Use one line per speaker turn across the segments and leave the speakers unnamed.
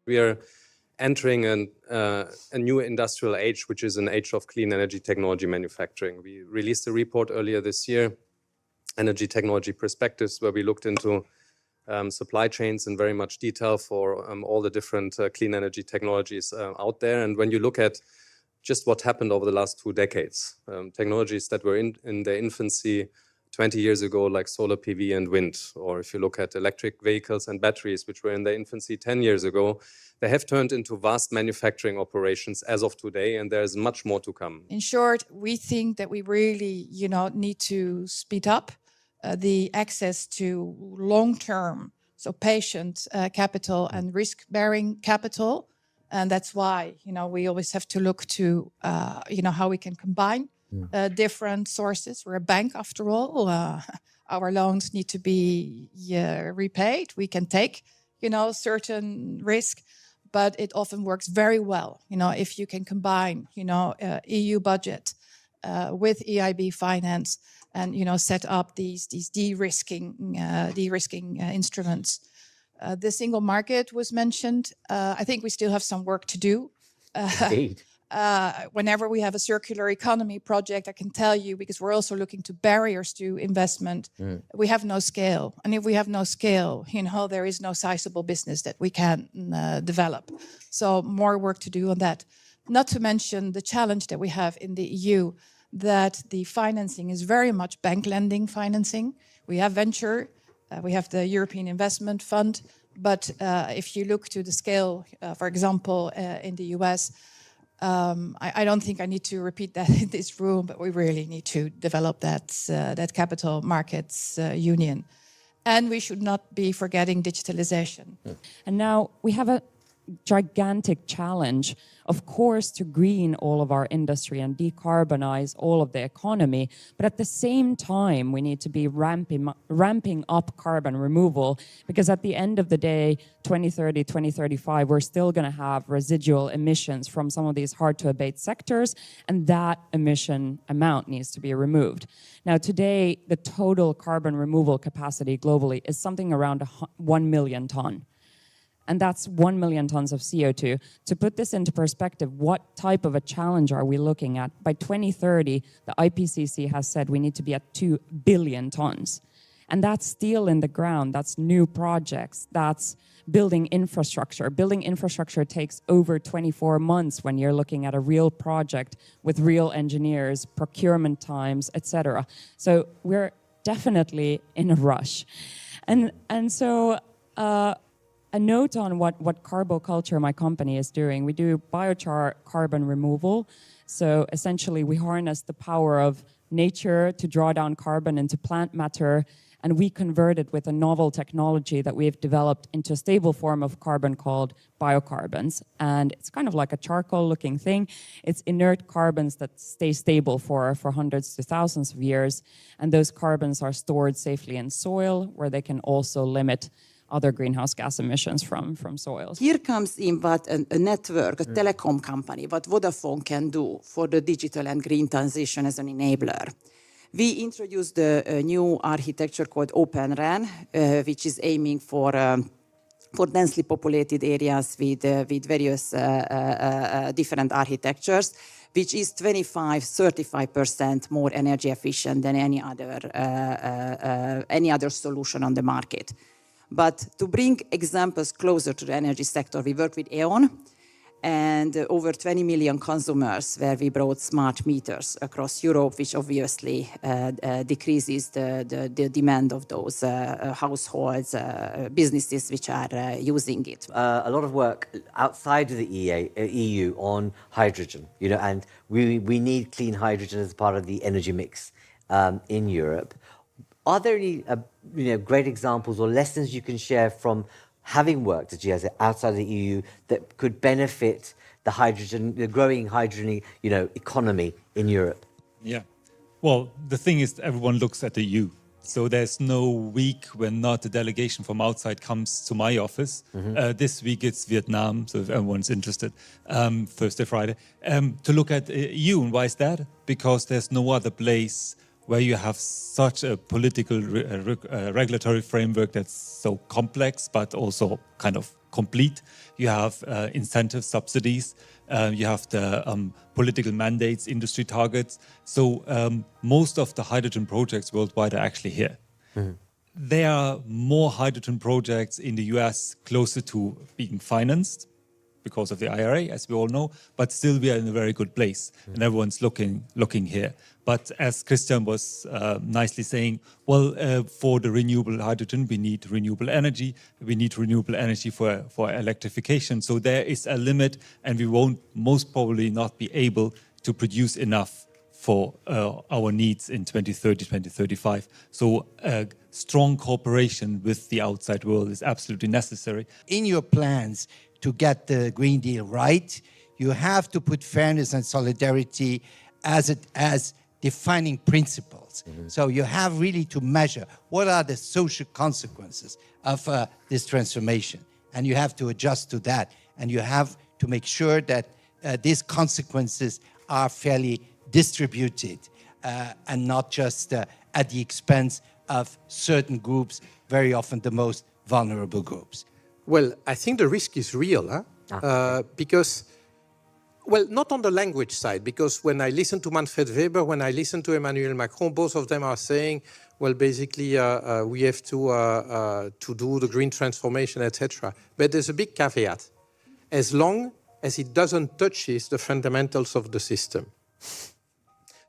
We are entering a new industrial age, which is an age of clean energy technology manufacturing. We released a report earlier this year, Energy Technology Perspectives, where we looked into supply chains in very much detail for all the different clean energy technologies out there. And when you look at just what happened over the last 2 decades, technologies that were in their infancy 20 years ago, like solar PV and wind, or if you look at electric vehicles and batteries, which were in their infancy 10 years ago, they have turned into vast manufacturing operations as of today, and there's much more to come.
In short, we think that we really, need to speed up the access to long-term, so patient capital and risk-bearing capital. And that's why, we always have to look to, how we can combine different sources. We're a bank, after all. Our loans need to be repaid. We can take, certain risk, but it often works very well, if you can combine, EU budget with EIB finance and, set up these de-risking instruments. The single market was mentioned. I think we still have some work to do.
Indeed.
Whenever we have a circular economy project, I can tell you, because we're also looking to barriers to investment, we have no scale. And if we have no scale, there is no sizable business that we can develop. So more work to do on that. Not to mention the challenge that we have in the EU, that the financing is very much bank lending financing. We have venture, we have the European Investment Fund, but if you look to the scale, for example, in the US, I don't think I need to repeat that in this room, but we really need to develop that capital markets union. And we should not be forgetting digitalization.
And now we have a gigantic challenge, of course, to green all of our industry and decarbonize all of the economy. But at the same time, we need to be ramping up carbon removal, because at the end of the day, 2030, 2035, we're still going to have residual emissions from some of these hard to abate sectors, and that emission amount needs to be removed. Now, today, the total carbon removal capacity globally is something around 1 million ton. And that's 1 million tons of CO2. To put this into perspective, what type of a challenge are we looking at? By 2030, the IPCC has said we need to be at 2 billion tons. And that's steel in the ground, that's new projects, that's building infrastructure. Building infrastructure takes over 24 months when you're looking at a real project with real engineers, procurement times, etc. So we're definitely in a rush. And so, a note on what Carboculture, my company, is doing. We do biochar carbon removal. So essentially, we harness the power of nature to draw down carbon into plant matter, and we convert it with a novel technology that we've developed into a stable form of carbon called biocarbons. And it's kind of like a charcoal-looking thing. It's inert carbons that stay stable for hundreds to thousands of years, and those carbons are stored safely in soil, where they can also limit other greenhouse gas emissions from soils.
Here comes in what a network, a telecom company, what Vodafone can do for the digital and green transition as an enabler. We introduced a new architecture called Open RAN, which is aiming for densely populated areas with various different architectures, which is 25-35% more energy efficient than any other solution on the market. But to bring examples closer to the energy sector, we work with E.ON and over 20 million consumers, where we brought smart meters across Europe, which obviously decreases the demand of those households, businesses which are using it.
A lot of work outside of the EU on hydrogen, and we need clean hydrogen as part of the energy mix in Europe. Are there any great examples or lessons you can share from having worked at GIZ outside of the EU that could benefit the growing hydrogen economy in Europe?
Yeah. Well, the thing is, everyone looks at the EU. So there's no week when not a delegation from outside comes to my office. This week it's Vietnam, so if everyone's interested, Thursday, Friday, to look at EU. And why is that? Because there's no other place where you have such a political regulatory framework that's so complex, but also kind of complete. You have incentive subsidies, you have the political mandates, industry targets. So most of the hydrogen projects worldwide are actually here. There are more hydrogen projects in the US closer to being financed because of the IRA, as we all know, but still we are in a very good place and everyone's looking here. But as Christian was nicely saying, well, for the renewable hydrogen, we need renewable energy. We need renewable energy for electrification. So there is a limit, and we won't most probably not be able to produce enough for our needs in 2030, 2035. So strong cooperation with the outside world is absolutely necessary.
In your plans to get the Green Deal right, you have to put fairness and solidarity as defining principles. So you have really to measure what are the social consequences of this transformation. And you have to adjust to that. And you have to make sure that these consequences are fairly distributed and not just at the expense of certain groups, very often the most vulnerable groups.
Well, I think the risk is real, because, well, not on the language side, because when I listen to Manfred Weber, when I listen to Emmanuel Macron, both of them are saying, well, basically, we have to do the green transformation, etc. But there's a big caveat. As long as it doesn't touch the fundamentals of the system.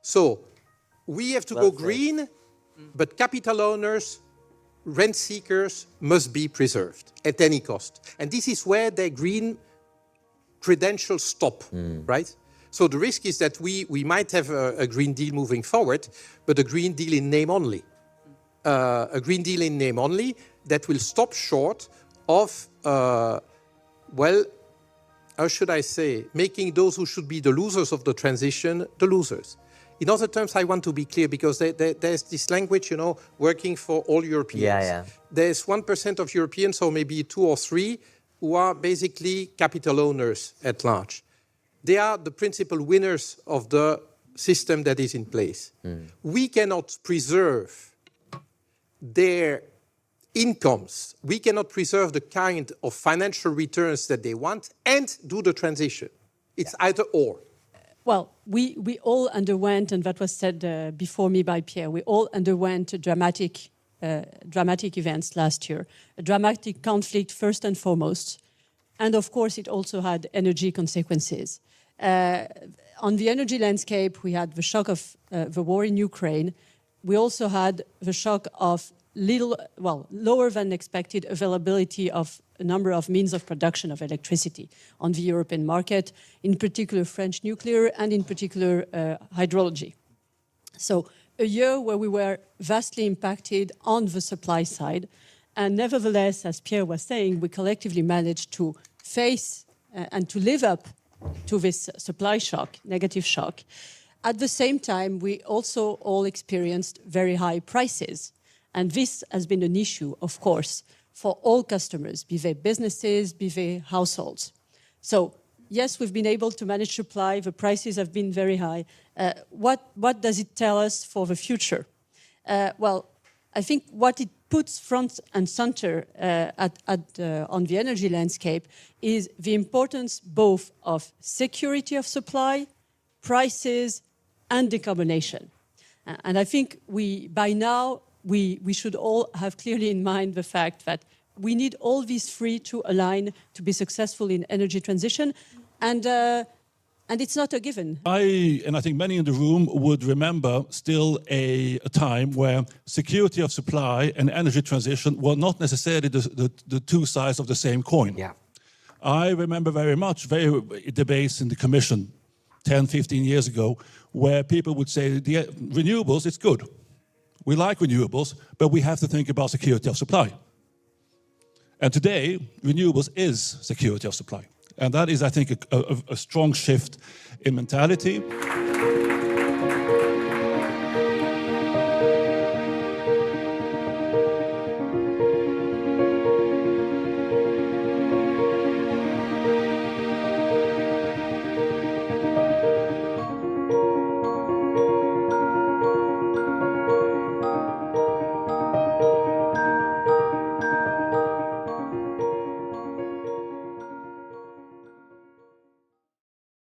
So we have to go green, but capital owners, rent seekers must be preserved at any cost. And this is where their green credentials stop, right? So the risk is that we might have a Green Deal moving forward, but a Green Deal in name only. A Green Deal in name only that will stop short of, well, how should I say, making those who should be the losers of the transition, the losers. In other terms, I want to be clear, because there's this language, you know, working for all Europeans. There's 1% of Europeans, or maybe 2 or 3, who are basically capital owners at large. They are the principal winners of the system that is in place. We cannot preserve their incomes. We cannot preserve the kind of financial returns that they want and do the transition. It's either or.
Well, we all underwent, and that was said before me by Pierre, we all underwent dramatic events last year. A dramatic conflict, first and foremost. And of course, it also had energy consequences. On the energy landscape, we had the shock of the war in Ukraine. We also had the shock of lower than expected availability of a number of means of production of electricity on the European market, in particular French nuclear and in particular hydrology. So a year where we were vastly impacted on the supply side. And nevertheless, as Pierre was saying, we collectively managed to face and to live up to this supply shock, negative shock. At the same time, we also all experienced very high prices. And this has been an issue, of course, for all customers, be they businesses, be they households. So, yes, we've been able to manage supply. The prices have been very high. What does it tell us for the future? Well, I think what it puts front and center on the energy landscape is the importance both of security of supply, prices, and decarbonation. And I think by now, we should all have clearly in mind the fact that we need all these three to align to be successful in energy transition, and it's not a given.
I think many in the room would remember still a time where security of supply and energy transition were not necessarily the two sides of the same coin.
Yeah.
I remember very much debates in the Commission 10, 15 years ago where people would say, the renewables, it's good. We like renewables, but we have to think about security of supply. And today, renewables is security of supply. And that is, I think, a strong shift in mentality.